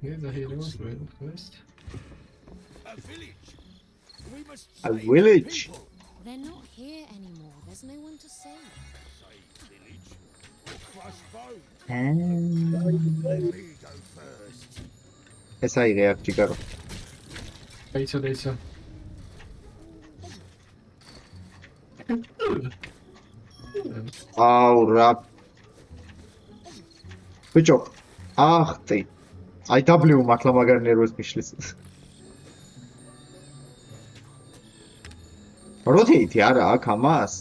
Here's a hero's quest. A village. They're not here anymore. There's no one to save. ეს აიღე აქ ჯიგარო. Დაიცა. აუ რა. ბიჭო, ახტი. აი W მართლა მაგარი ნერვებს მიშლის. როთეითი არა აქ ამას?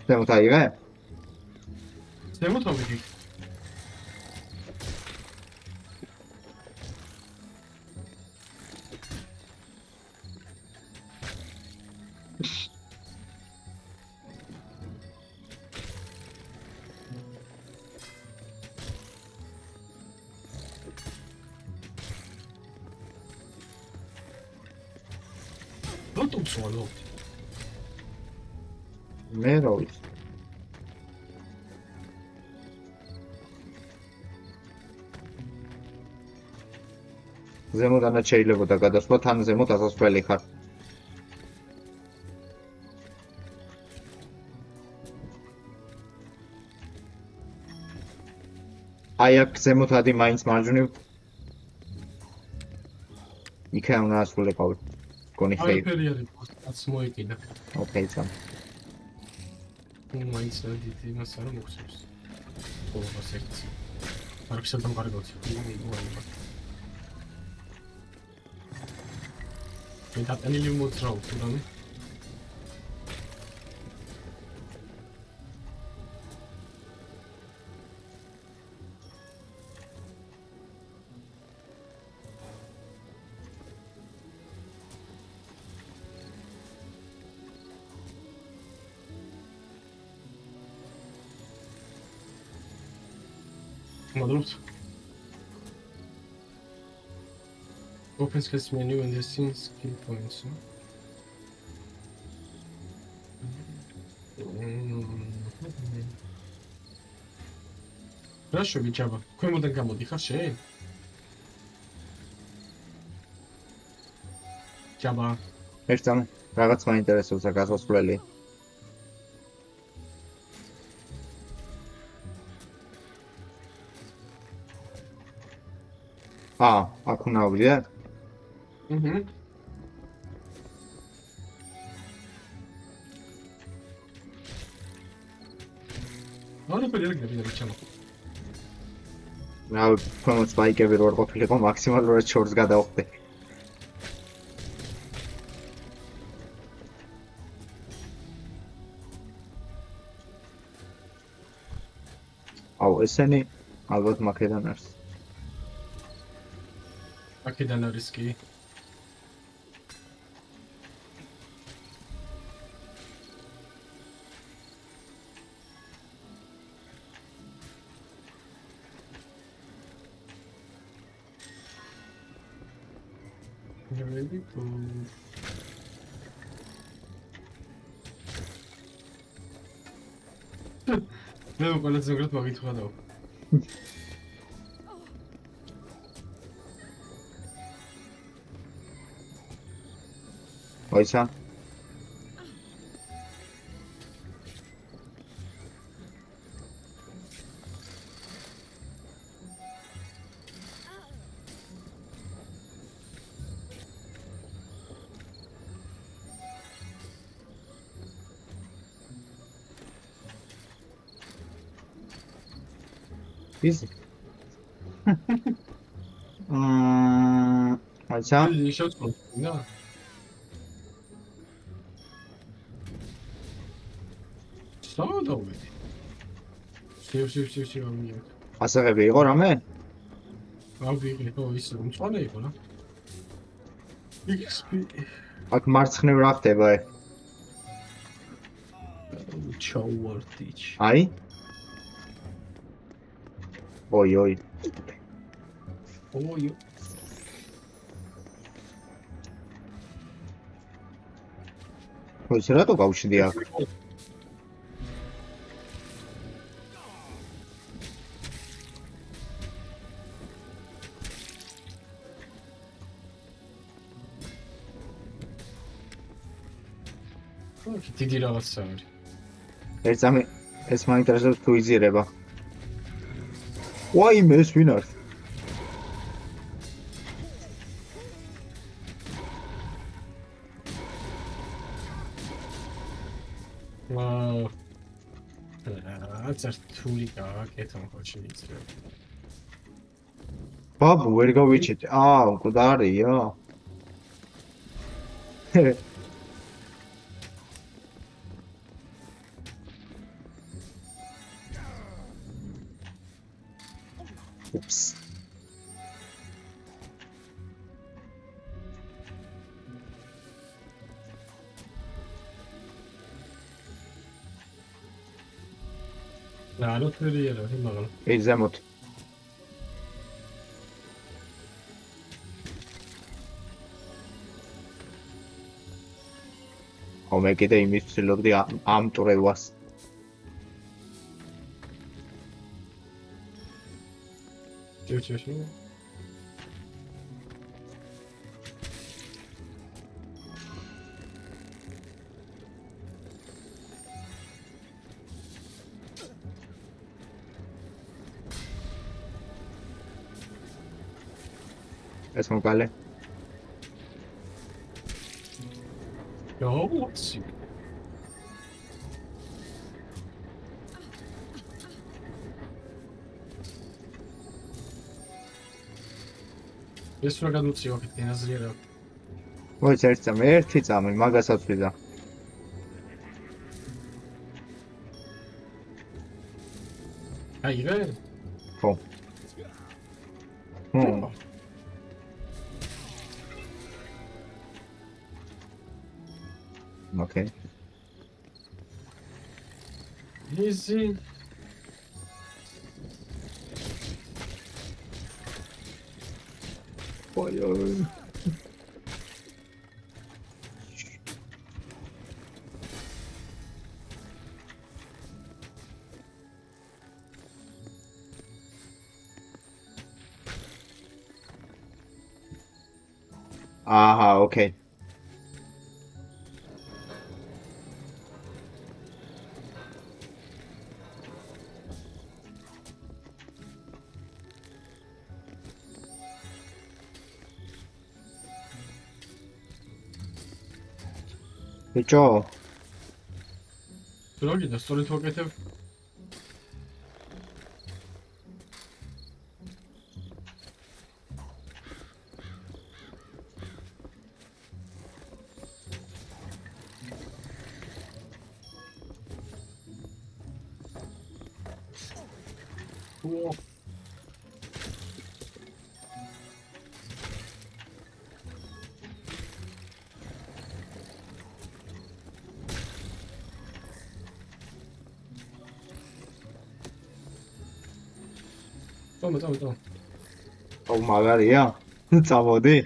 ზემოთ აიღე? ზემოთ ავიდი. რატომ ცვალობ? მე რა ვიცი. ზემოდანაც შეიძლებოდა გადასვლა, თან ზემოთ ასასვლელი ხარ. აი აქ ზემოთ ადი მაინც მარჯვნივ. იქა უნდა ასულიყავი. გონი ხეი. აი ფერი არის, პოსტაც მოეკიდა. ოკეი, სამ. მაინც დადით იმას არ მოხსენს. ყოველას ერთი. არ ხსენდა მაგარებოც. მე დატანილი მოძრაობ, თუმცა Madrut. Open skills menu and the scene skill points. Хорошо, Бичаба. ქვემოდან გამოდიხარ შენ? ჯაბა. ერთამ რაღაც მაინტერესებს გასასვლელი. აქ უნდა ავიდე? არაფერი არ გინდა Бичაба. რა ქვემოთ ბაიკები რო არ ყოფილიყო მაქსიმალურად შორს გადავხდე. აუ ესენი ალბათ მაქედან არის. აქედან არის კი. Really cool. მე უკანაც ზოგადად მაგითხრა და Oisa. Easy. Oisa. No. დავიდე. შევ ამიაკ. ასაღები იყო რამე? ავიღე, ხო, ის მწვანე იყო რა. XP. აქ მარცხნივ რა ხდება? ჩაუვარდიჩ. აი? ой. ოი. ой, რატო გავშვიდი აქ? ოკეი, დიდი რაღაცა არის. ეს მაინტერესებს თუ იზირება. ვაიმე ეს ვინ არის? რაც რთული გააკეთა მოხოჩი იწრება. ბაბუ ვერ გავიჩეთ. მკვდარია. Ups. ნანო თერია რა იმაღლა. ეს ზემოთ. მე კიდე იმის ვცდილობდი ამ ტურევას. ჯოჯოშო. ეს მოკალე. Yowsi. ეს რა გადმოწიო აქეთ ენაზრიერა. მოიწერცა მე ერთი წამი მაგასაც ვიდა. აიღე? ხო. Okay. Easy. Ой-ой. Aha, okay. ბიჭო რა გინდა სწორედ ვაკეთებ? Toma. მაგარია? წამოდი.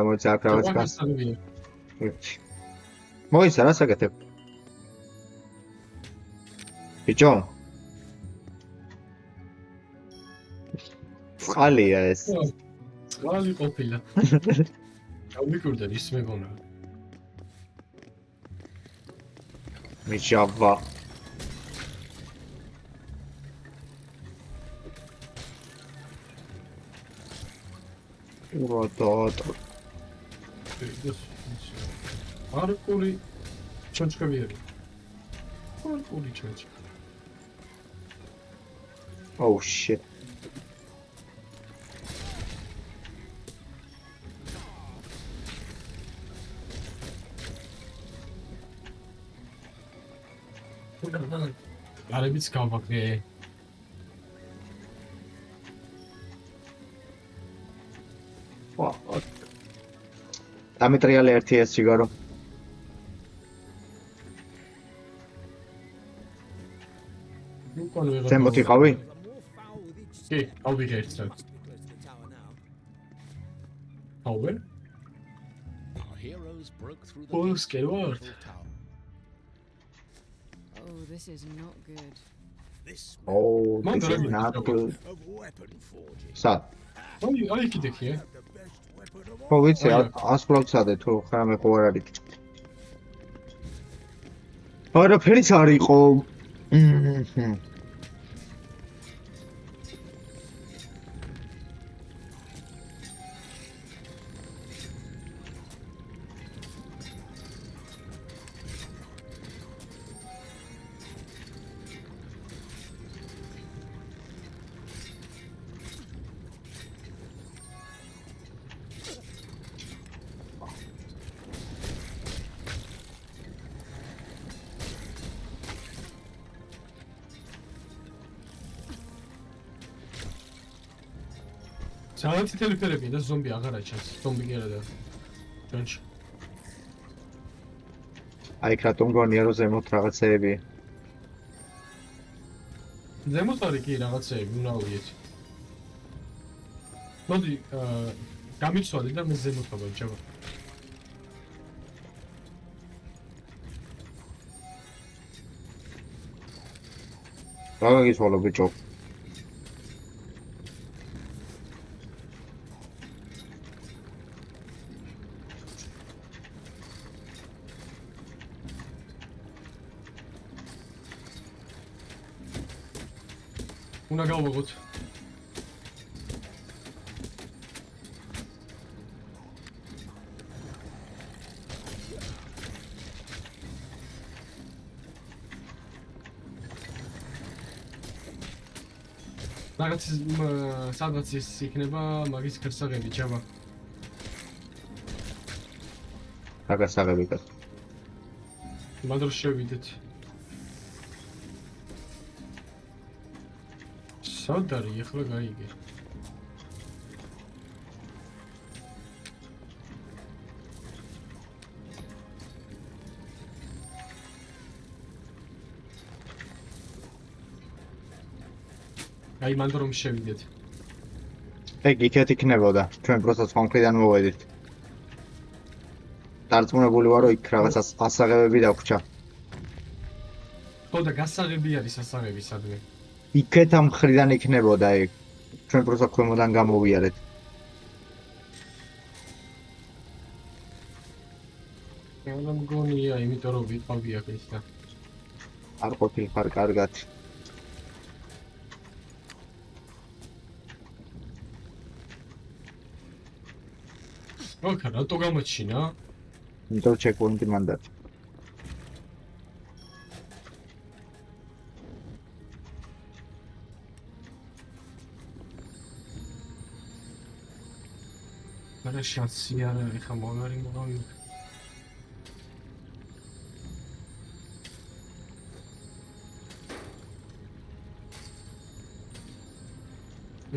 მოიცა აქ რაღაც გას. მოიცა რა საკეთებ? ბიჭო. წყალია ეს. წყალი ყოფილა. გავიკურდა ის მეგონა. მიჭავა. уродот. არკული ჩონჩქები არის. არკული ჩონჩქი. Oh shit. არებიც გავაკრე. დამეტრიალე 1 სიგარო. უკან ვიღებ. ზემოთ იყავი? კი, ავიღე ერთად. აუვენ? Our heroes broke through the Oh, gates scary of the word. Eiffel Tower. Oh, this is not good. This Oh, Man, this is really, not no. good. of weapon forging. სად? აი კიდე ხია. The best weapon of ხო ვიცი, აი, 100 ბლოკსადე თუ ხამე ხო არ არის. არაფერიც არ იყო. ძალიან წითელი ფერებია და ზომბი აღარ აჩენს. ზომბი კი არა და. ჯონჩ. აი რატომ გონია რომ ზემოთ რაღაცეები. ზემოთ არის კი რაღაცეები, უნდა ავიდეთ. მოდი, გამიცვალე და მე ზემოთ გავაჭამა. რა გაგიცვალო ბიჭო? უნდა გავაგოთ. რაღაც სადღაც ის იქნება მაგის ქერსაღები ჯამა. რაღაცაღები კაც. მადრ შევიდეთ. სად არის ახლა გაიგე. აი მანდ რომ შევიდეთ. ეგ იქეთ იქნებოდა. ჩვენ პროცესს კონკრეტულად მოვედით. დარწმუნებული ვარო იქ რაღაცას ასაღებები დაგვრჩა. ხო და გასაღები არის ასაღები სადმე. იქეთ ამ მხრიდან იქნებოდა ეგ. ჩვენ პროცესს ქვემოდან გამოვიარეთ. რა მგონია, იმიტომ რომ ვიყავი აქ ის და არ ყოფილ ხარ კარგად. ოკა, რატო გამოჩინა? იმიტომ ჩეკპოინტი მანდ აქვს. არა შანსი არ არის ხა მომარი მოგავი.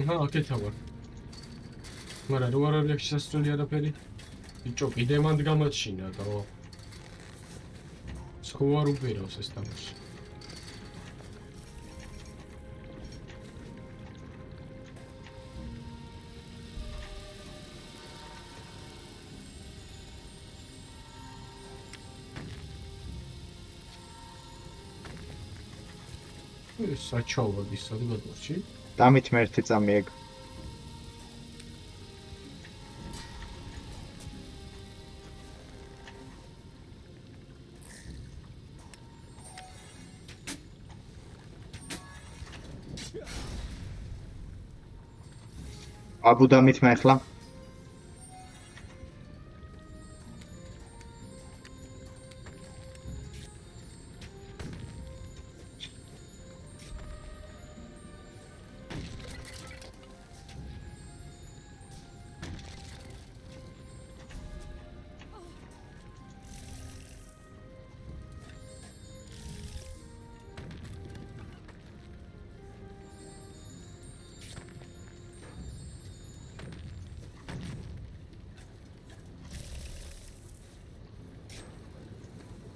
აჰა, აკეთა ვარ. მაგრამ რო არ არის აქ შესასვლელი არაფერი. ბიჭო, კიდე მანდ გამოჩინა და სხვა არ უპირავს ეს თამაში. ეს საჩაოდ ის სადღაც დამით მე ერთი წამი ეგ. აბუ დამით მე ახლა.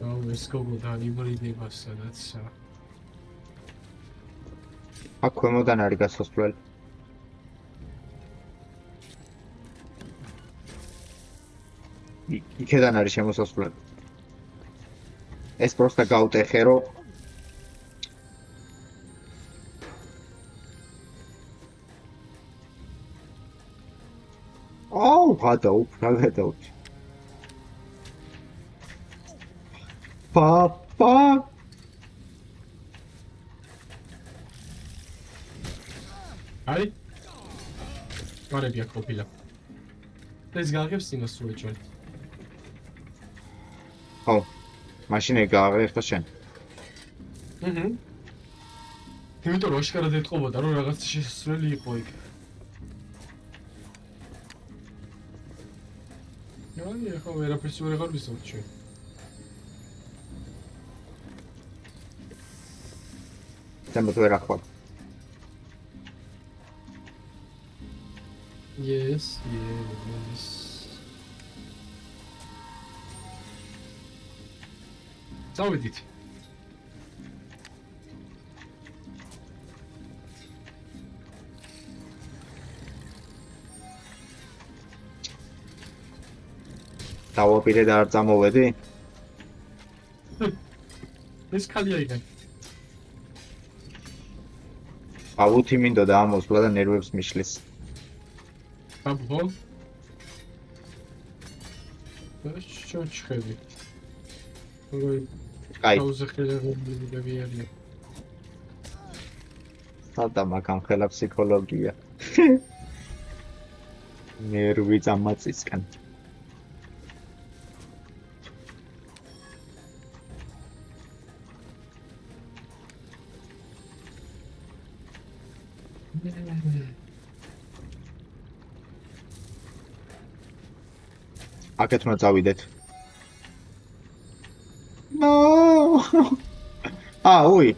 აუ ეს გოგო იბრიდება სადაცა. აქ ქვემოდან არის გასასვლელი. იქედან არის შემოსასვლელი. ეს პროსტა გავტეხე რომ აუ გადაუფრა. პაპა აი მარები აქ ყოფილა. ეს გაგებს იმას სულ ჩვენ. ხო მაშინ ეგ გააღერხა შენ. იმიტომ რომ აშკარად ეთყობოდა რომ რაღაც შესასვლელი იყო იქ. აი ახლა ვერაფერს ვერ აღარ ვისაუბრ ჩვენ. ზემოთ ვერ ახვალ. Yes. წავედით. დავაპირე და არ წამოვედი? ეს ხალია იქ. ავუთი მინდოდა ამოსვლა და ნერვებს მიშლის. აბო. ეს ჩოჩხები. როგორი კაი, აუზე ხელები არიან. სადა მაგამ ხელა ფსიქოლოგია. ნერვი წამაწისკენ. აქეთ უნდა წავიდეთ. No! უი.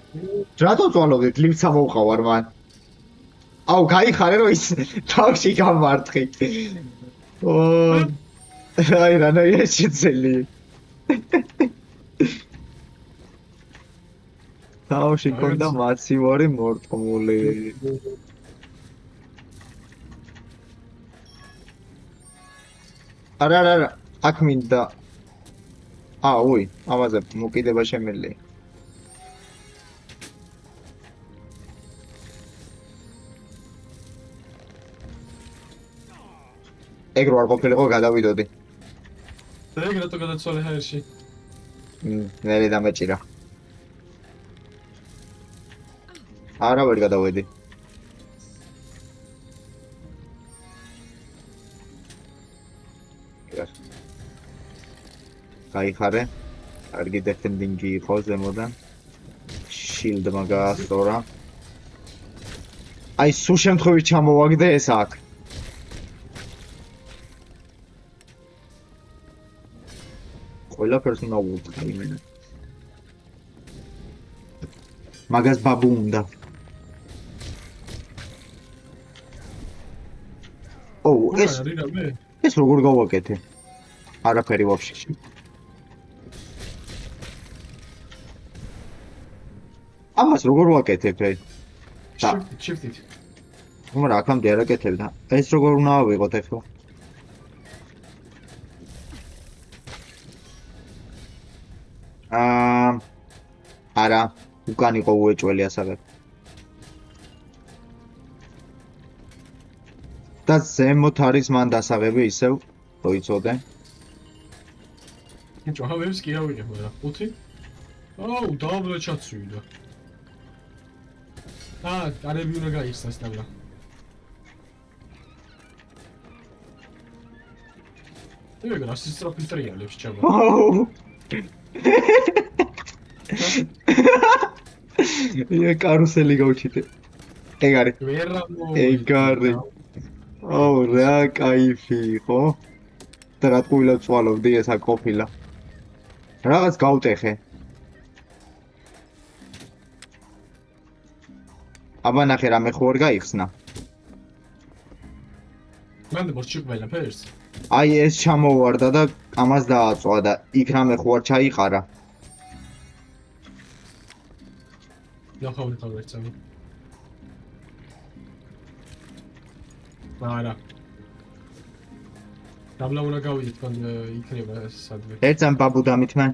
რატო წვალობდით? ლიფტს ამოვყავარ მან. აუ, გაიხარე რომ ის თავში გამარტყი. აი, რანაირად შეძელი. თავში კონდა მაცივარი მორტყმული. არა, აქ მინდა. უი, ამაზე მოკიდება შემიძლია. ეგ რო არ ყოფილიყო გადავიდოდი. ეგ რატო გადაცვალე ჰაერში? ნელი დამეჭირა. არა ვერ გადავედი. გაიხარე. კარგი დეფენდინგი იყო ზემოდან. შილდმა გაასწორა. აი სულ შემთხვევით ჩამოვაგდე ეს აქ. ყველაფერს უნდა ვუწყე იმენა. მაგას ბაბუ უნდა. ეს როგორ გავაკეთე? არაფერი ვაფშე. ამას როგორ ვაკეთებ? Shift-ით. მაგრამ აქამდე არ აკეთებ და ეს როგორ უნდა ავიღოთ ახლა? არა, უკან იყო უეჭველი ასაღები. და ზემოთ არის მან დასაღები ისევ, რო იცოდე. ნიჭო, ჰავებს კი ავიღებ რა. 5? აუ, დააბლა ჩაცვიდა. კარები უნდა გაიხსნას დაბლა. ეგ რა სისტრაფი ტრიალებს ჩაბა. ია კარუსელი გავჩიტე. ეგ არის. ეგ არის. აუ, რა кайფი იყო. და რა თქუილა წვალობდი ეს აქ ყოფილა. რაღაც გავტეხე. აბა ნახე რამე ხო არ გაიხსნა. მანდ მორჩი ყველაფერს. აი ეს ჩამოვარდა და ამას დააწვა და იქ რამე ხო არ ჩაიყარა. ნახავთ ერთად. არა. დაბლა უნდა გავიდეთ, თქო იქნება სადმე. ერთამ ბაბუ დამითმე.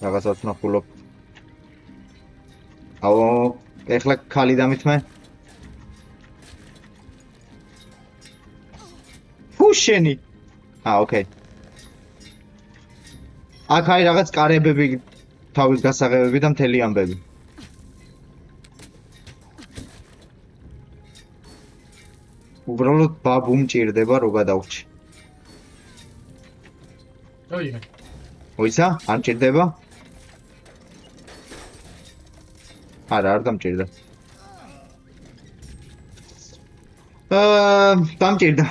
რაღაცას ნახულობ. აუ, ეხლა ქალი დამითმე. ფუშენი. ოკეი. აქ აი რაღაც კარებები თავის გასაღებები და მთელი ამბები. უბრალოდ ბაბუ მჭირდება რო გადავრჩი. ოია. მოიცა? არ მჭირდება? არა, არ დამჭირდა. დამჭირდა.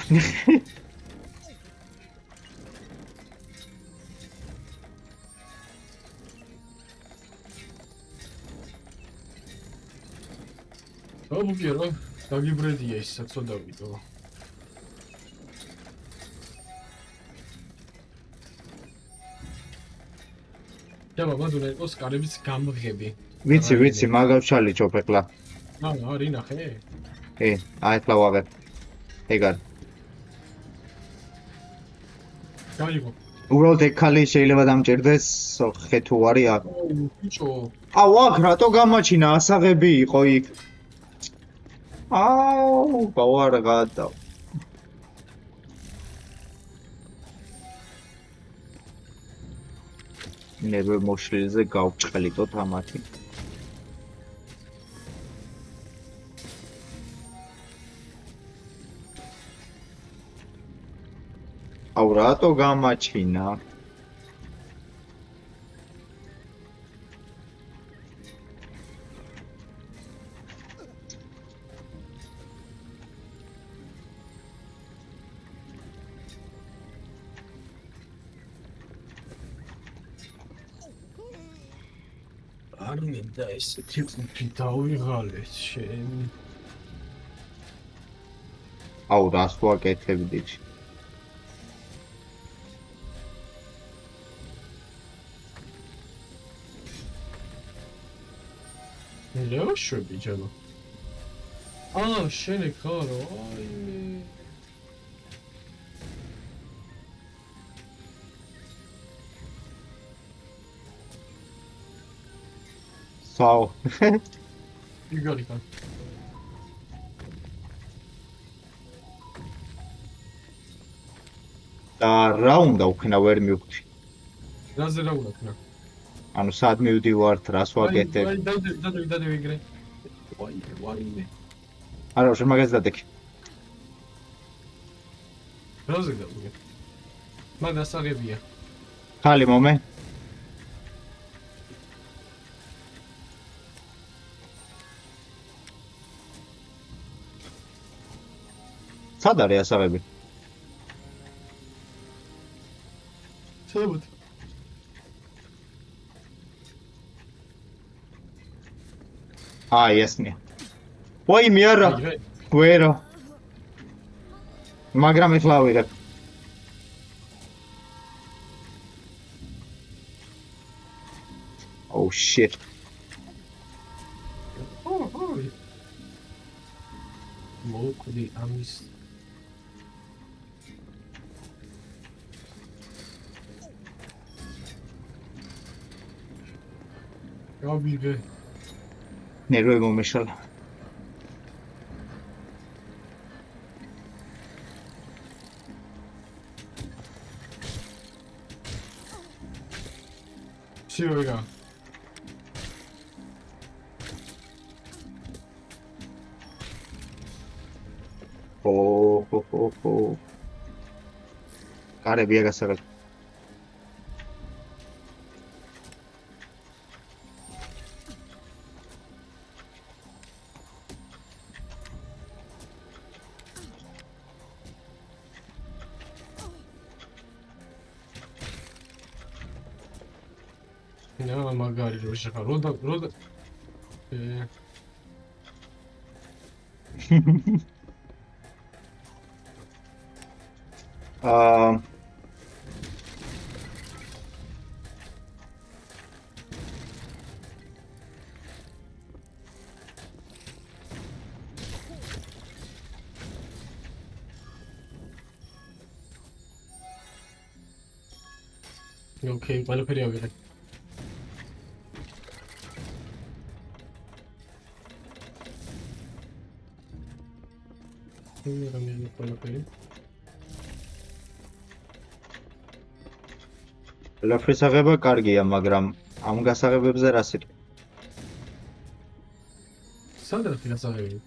აბუგერო, დაგიბრედია ის საწოდავიდო. ჯაბა მადუნე იყოს კარების გამღები. ვიცი, მაგავშალი ჩოფეხლა. არ ინახე? აი ხლა ვაღებ. ეგარ. გაიგო. უბრალოდ ეგ ქალი შეიძლება დამჭირდეს, ხე თუ არის აქ. ბიჭო. აუ, აქ რატო გამაჩინა ასაღები იყო იქ? აუ, გავარღადა. ნებე მოშლილზე გავჭყლიტოთ ამათი. აუ, რატო გამაჩინა? არ მინდა ესეთი ყუთი დავიღალეთ შენ. აუ, რას ვაკეთებდით? ლეოშვები ჯანო. შენ ეგ ხარო, აიმე. საო. იგალი ხარ. და რა უნდა უქნა ვერ მივხვდი. რაზე რა უნდა ქნა? ანუ სად მივდივართ, რას ვაკეთებ? აი, დადი ვიგრე. ვაიმე. არა, შენ მაგას დადექი. რაზე დავიგე? მაგას აღებია. ხალი მომე. სად არის ასაღები? საბუთი. ესნია. ვაიმე არა. ვერო. მაგრამ ეხლა ვიღებ. Oh shit. მოკვდი ამის. გავიგე. ნერვები მომეშალა. სიოგა. კარები აგასაღებ. No, magari lo lascia roda. ოკეი, ყველაფერი ავიღე. რამე ყველაფერი. ყველაფრის აღება კარგია, მაგრამ ამ გასაღებებზე რა სიტყვა? სადაც გასაღები.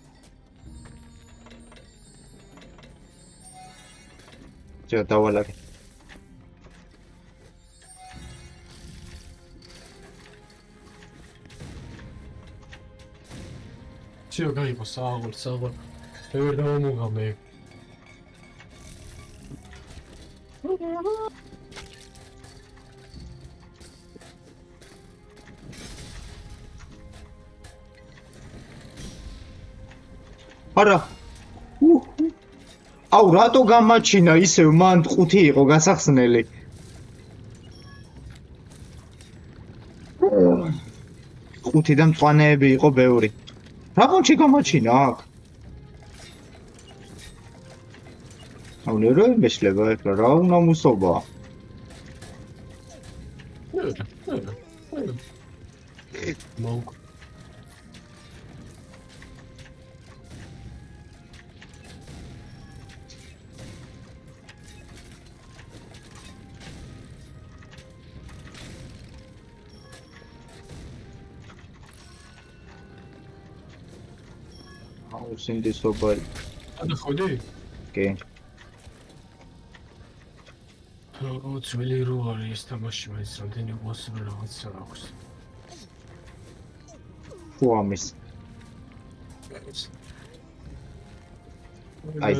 ჯერ დავალაგე. ჩიო გაიყო საღოლ. მე ვერ დავამოღამე. არა. აუ, რატო გამაჩინა ისევ მან 5 იყო გასახსნელი. ხუთი და მწვანეები იყო ბევრი. რა მომჩი გამაჩინა აქ? აუ, ნერო მეშლება ეხლა რა უნდა მუსობა? მოგ აუ, სინდისობა. ადა ხოდი? კი. ძველი რო არის ეს თამაში, მაინც რამდენი უასრო რაღაცა აქვს. ხო ამის. აი,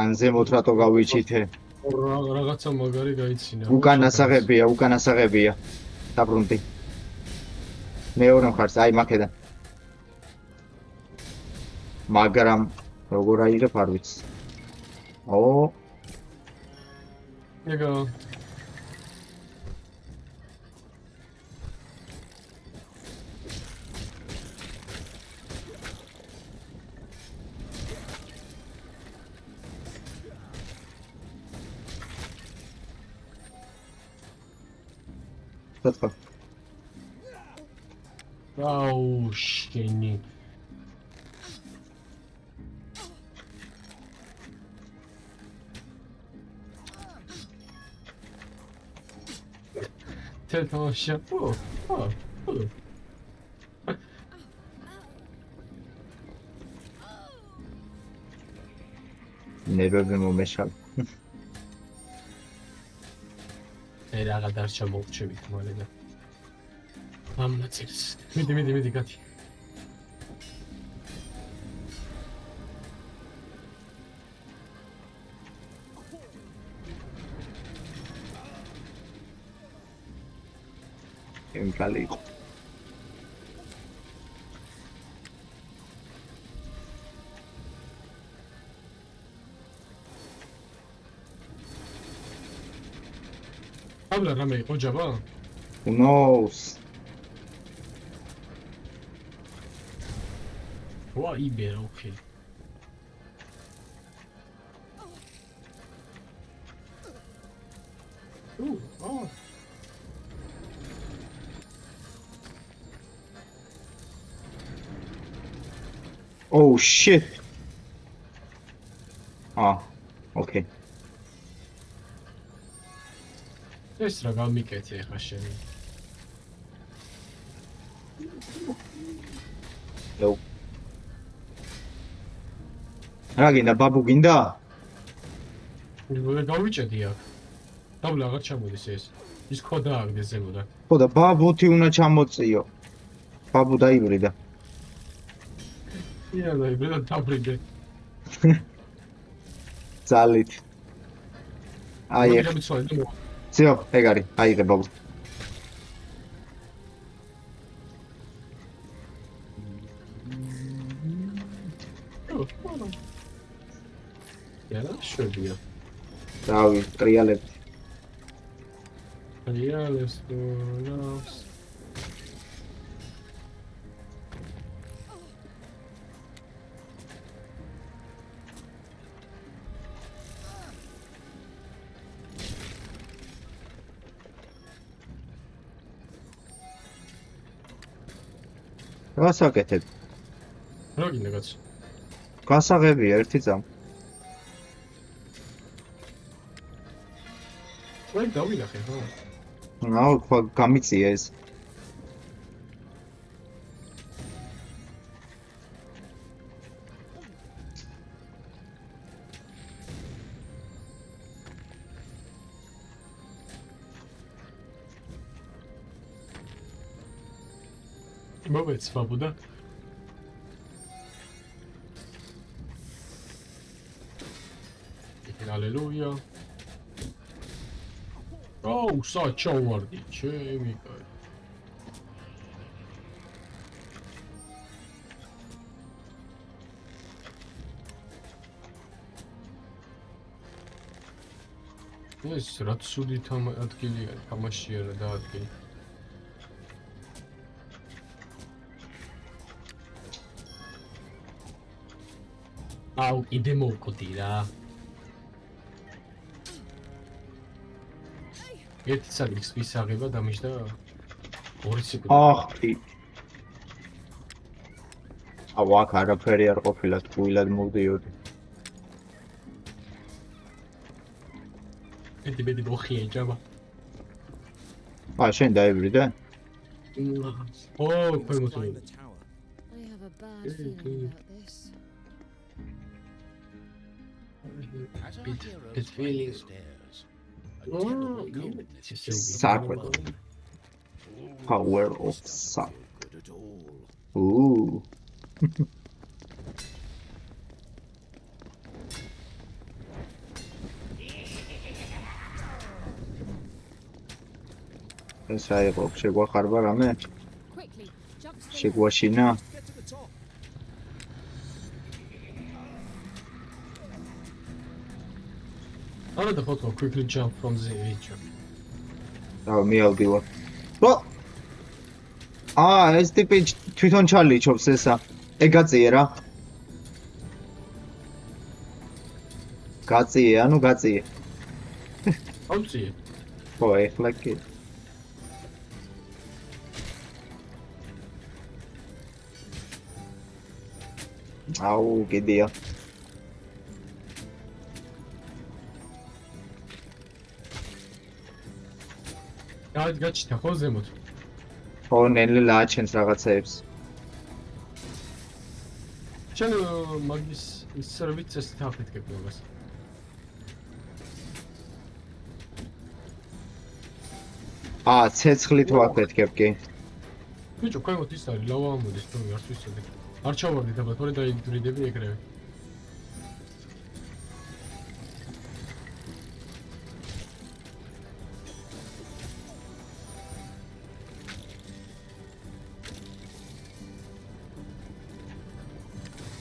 ან ზემოთ რატო გავიჩითე? რაღაცა მაგარი გაიცინა. უკანასაღებია. დაბრუნდი. მეორე მხარს, აი მაქედან. მაგრამ როგორ აიღებ არ ვიცი. ო, ეგა ცოტა. აუ შენი თელთოშა ნერვები მომეშალ. ერაღა დარჩა მოვჩებით მალე და ამნაცილს მიდი გათი იმკალი იყო. აბლა რამე იყო ჯაბა? Who knows? ვა იბერა, ოკეი. Oh shit. Ah, okay. ეს რა გამიკეთე ხა შენი? No. რა გინდა ბაბუ გინდა? მე გავიჭედი აქ. დაბლა აღარ ჩამოდის ეს. ის ხო დააგდეს ზემოდან. ხო და ბაბუთი უნდა ჩამოწიო. ბაბუ დაიბრიდა. ია დაიბრიდა დაბრიდე. ძალით. აი ეხ. ძიო, ეგ არის. აიღე ბაბუ. ია, შვებია. რავი, ტრიალებთ. ტრიალებს ნავს. გასაკეთებ. რა გინდა კაც? გასაღებია ერთი წამ. ვაი დავინახე ხო? აუ, ხო გამიწია ეს. მოვეც ბაბუდა. ალელუია. აუ, საჩავარდი, ჩემი კაი. ეს რაც სუდი ადგილია, თამაშია რა დაადგილი. აუ, კიდე მოვკდი რა. ერთი საგის ვისაღება დამიჯდა 2 სეკუნდი. ახი. აუ, აქ არაფერი არ ყოფილა, თუილად მოვდიოდი. ბედი მოხია ჯამა. შენ დაიბრიდე? ო, ფერმოთო. Find the tower. I have a bad feeling about this. As our Bit heroes feeling. climb the stairs, a Oh, terrible yeah. coldness is Sacred. Power of Doesn't sun. feel good at all. Ooh. ეს რა იყო? შეგვახარბა რამე? Quickly, jump to the შეგვაშინა? Get to the top. Another photo, quickly jump from the edge. მიავდივარ. ო! ეს ტიპი თვითონ ჩალიჩობს ესა. გაწიე რა. გაწიე, ანუ გაწიე. Auzi. ხო, ეხლა კი. აუ, კიდია. გაჩნდა ხო ზემოთ? ხო, ნელი ლაჩენს რაღაცეებს. შენ მაგის სერვიცეს თაფეთკებ მაგას. ცეცხლით ვაფეთქებ კი. ბიჭო, კაიმოთ ის არის, ლავა ამოდის, თუ არც ვიცოდი. არ ჩავარდი დაბა, თორე დაიდრიდები ეგრევე.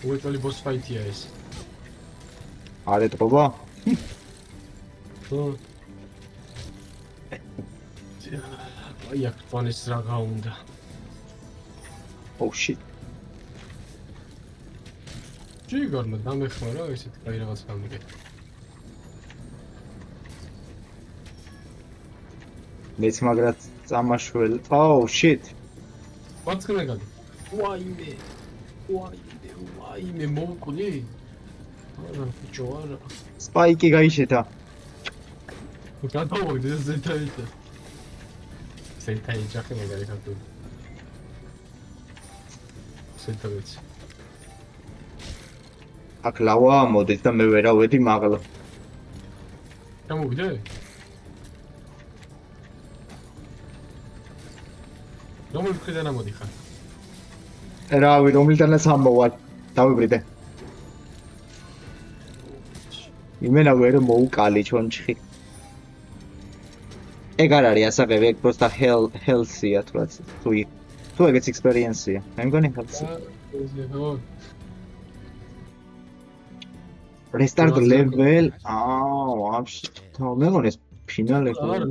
უეჭველი boss fight-ია ეს. არ ეტყობა? ხო. აი აქ ფანეს რაღა უნდა. Oh shit. ჯიგარმა დამეხმარა ესეთ კაი რაღაც გამიგე. მეც მაგრად წამაშվել. Oh shit. ვაცხნე გადი. ვაიმე მოვკვდი. არა, ბიჭო, არა. სპაიკი გაიშეთა. გადავაგდე ზეთაითა. ზეთაი ჯახი მაგარი ხარ. ზეთაიც. აქ ლავა მოდის და მე ვერავედი მაღლა. გამოვიდე? რომელი მხრიდან ამოდიხარ? რავი, რომლიდანაც ამოვალ. დავიბრიდე. იმენა ვერ მოუკალი ჩონჩხი. ეგ არ არის ასაღები, ეგ просто health-ია თუ ეგეც experience-ია. მე მგონი health-ია. Restart level. ვაფშე. მე მგონი ეს ფინალი ხო? არა,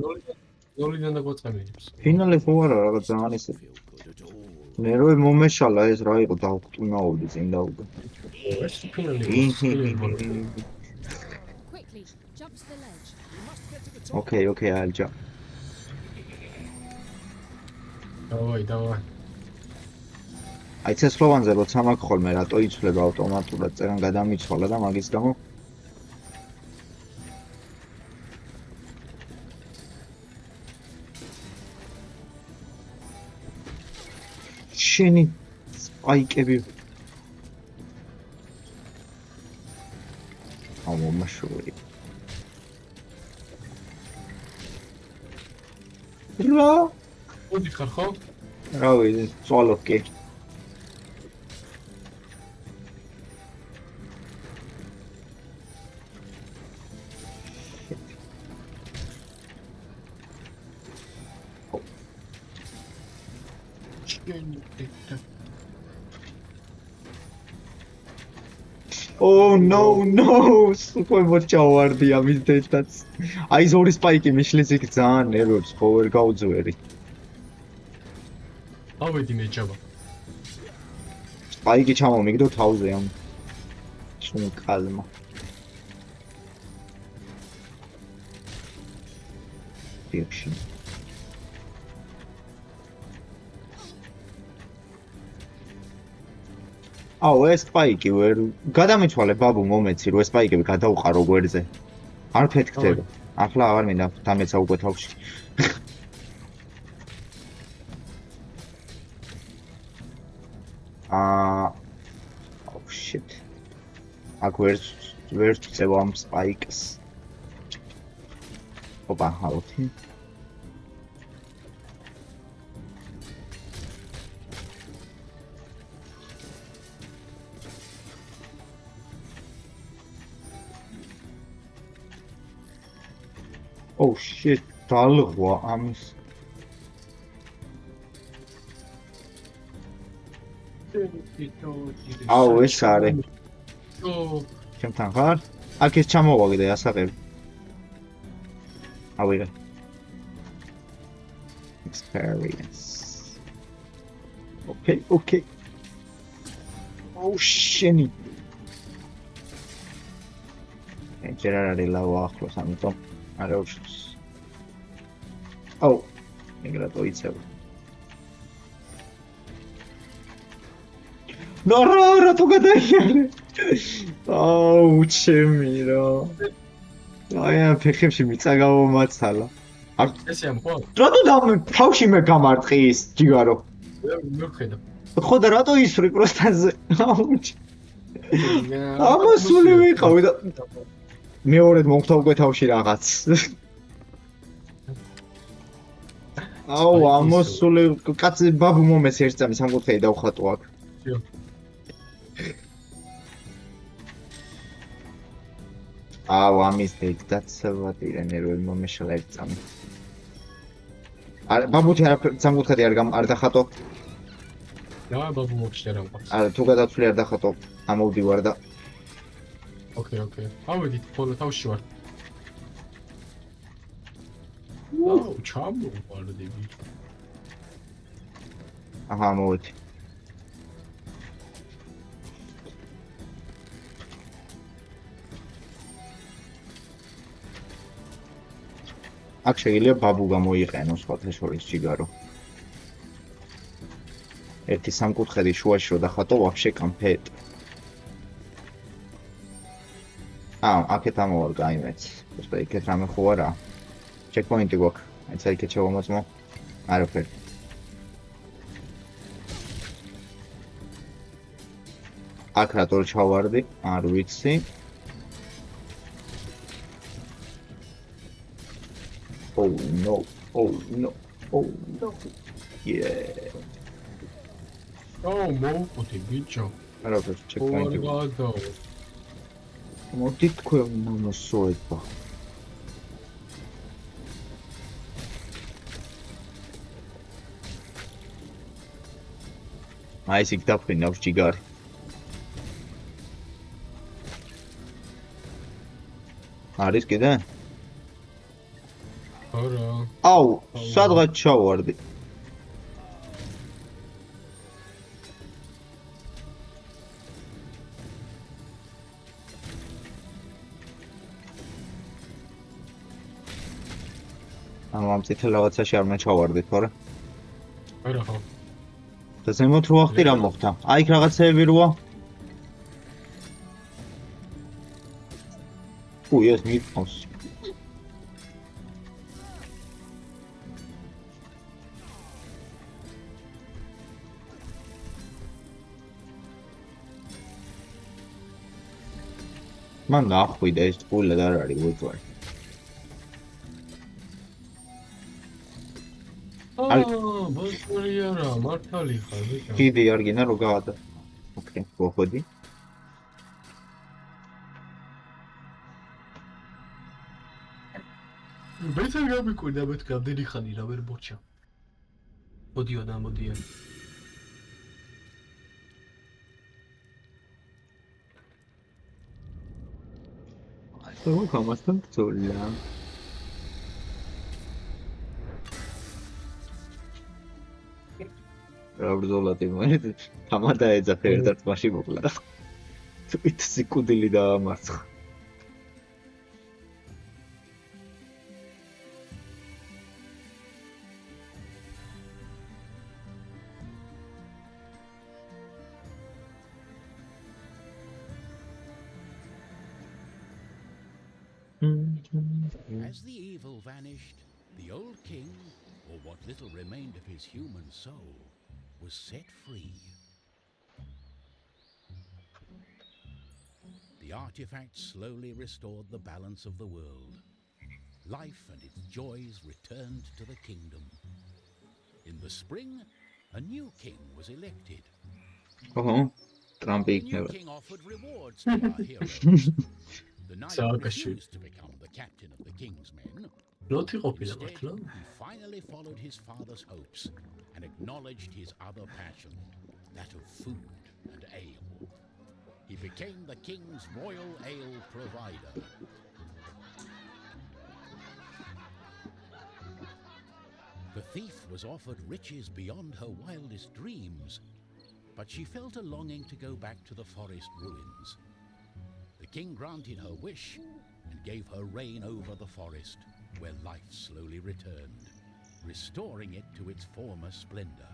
ნოლიდან დაგვაწყენებს. ფინალი ხო არა, რაღაც ძალიან ისე. Feel good at all. მე რო მომეშალა ეს რა იყო დავტუნაოდი წინ დავუგე. ეს ფინალი. Quickly, jump to the ledge. You must get to the top. Okay, I'll jump. დავაი. აი ცეცხლოვანზე როცა მაქვს ხოლმე რატო იცვლება ავტომატურად წერან გადამიცვალა და მაგის გამო შენი სპაიკები ამომაშური რა მოდი ხარ ხო? რავი წვალო კი Oh no no სულ მოჩავარდი ამის დედაც აი ზორი სპაიკი მიშლის იქ ძალიან ერორს ხო ვერ გაუძვერი ავედი მეჭავა სპაიკი ჩამომიგდო თავზე ამ სულ კალმა დიახში აუ ეს სპაიკი ვერ გადამიცვალე ბაბუ მომეცი რომ ეს სპაიკები გადაუყარო გვერდზე არ ფეთქდება ახლა აღარ მინდა დამეცა უკვე თავში oh shit აქ ვერ წევა ამ სპაიკს ოპა ჰაუთი Oh shit, talღვა ამის. აუ ეს არის. ჩემთან ხარ? აქ ეს ჩამოვაგდე ასაღები. ავიღე. Experience. Okay. Oh shit. ჯერ არ არის ლავა ახლოს, ამიტომ არა უშავს. აუ, ეგრე დაიცევა. რა თუ გადაიარე. აუ, ჩემი რა. აი ამ ფეხებში მიწა გამომაცალა. ესე ამ ხო? რატო თავში მე გამარტყის ჯიგარო? მე ვხედავ. ხო და რატო ისვრი პროსტაზე? აუ. ამასული ვიყავი და მეორედ მომხდა უკვე თავში რაღაც. აუ, ამოსული კაცი ბაბუ მომეს ერთ წამი სამკუთხედი დავხატო აქ. აუ, ამის დაცავად ირენერველი მომეშალა ერთ წამი. არა, ბაბუთი არა სამკუთხედი არ დახატო. რა ბაბუ მოგშერა მყავს. არა, თუ გადაცვლი არ დახატო, ამოვდივარ და Okay. ავედით, ხოლმე თავში ვარ. აუ, ჩამოვარდები. აჰა, მოვედი. აქ შეიძლება ბაბუ გამოიყენოს სხვათა შორის ჯიგარო. ერთი სამკუთხედი შუაში რო დახატო, ვაფშე კამფეტ. აქეთ ამოვარ გაიმეც. просто იქეთ რამე ხო არა. ჩეკპოინტი გვაქვს. აიცა იქეთ შევამოწმო. არაფერი. აქ რატო ჩავარდი? არ ვიცი. Oh no. Yeah. მოვუყუთი ბიჭო. არაფერი ჩეკპოინტი. მოდი თქვენ მომსოება. აი ეს იქ დაფრინავს ჯიგარი. არის კიდე? არა. აუ, სადღაც ჩავარდი. ამ წითელ რაღაცაში არ მეჩავარდით, ხო? არა ხო. და ზემოთ რო ახტი რა მოხდა? აი იქ რაღაცეები როა. უი, ეს მიყავს. მან დაახვიდა ეს ყულა და არ არის უძვარი. ბოსტონი არა, მართალი ხარ, ბიჭო. კიდე არ გინდა რო გავადა. ოკეი, მოხოდი. ბეთა გამიკვირდა მეთქი ამდენი ხანი რა ვერ მოჩა. მოდიან. ასე მოგამასთან ბრძოლა. რა ბრძოლა ტიმონი? თამა დაეძახე ერთად მაშინ მოკლა. თვით სიკუდილი დაამარცხა. As the evil vanished, the old king, or what little remained of his human soul, was set free. The artifact slowly restored the balance of the world. Life and its joys returned to the kingdom. In the spring, a new king was elected. ოჰო, ტრამპი The new იქნება. king offered rewards to our heroes. The knight So, refused to become the captain of the king's men. ნოთი ყოფილა Instead, მართლა? he finally followed his father's hopes and acknowledged his other passion, that of food and ale. He became the king's royal ale provider. The thief was offered riches beyond her wildest dreams, but she felt a longing to go back to the forest ruins. The king granted her wish and gave her reign over the forest, where life slowly returned, restoring it to its former splendor.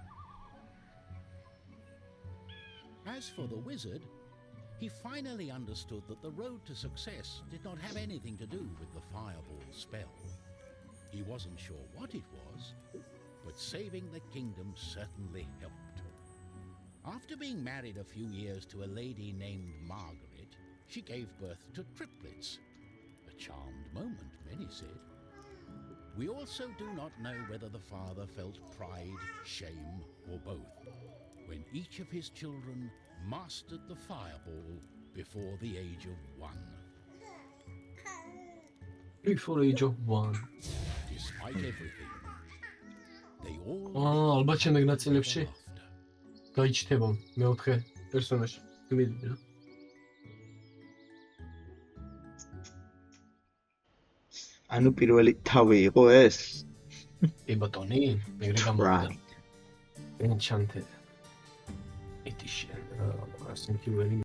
As for the wizard, he finally understood that the road to success did not have anything to do with the fireball spell. He wasn't sure what it was, but saving the kingdom certainly helped. After being married a few years to a lady named Margaret, she gave birth to triplets. A charmed moment, many said. We also do not know whether the father felt pride, shame, or both, when each of his children mastered the fireball before the age of 1. Before age of 1. Despite everything, they all ალბათ შემდეგ lived ნაწილებში ever after. გაიჩნდება მეოთხე პერსონაჟი. გმირი რა. ანუ პირველი თავი იყო ეს? ე ბატონი, მეგრე გამოვიდა. Enchanted. Edition. Thank you very much.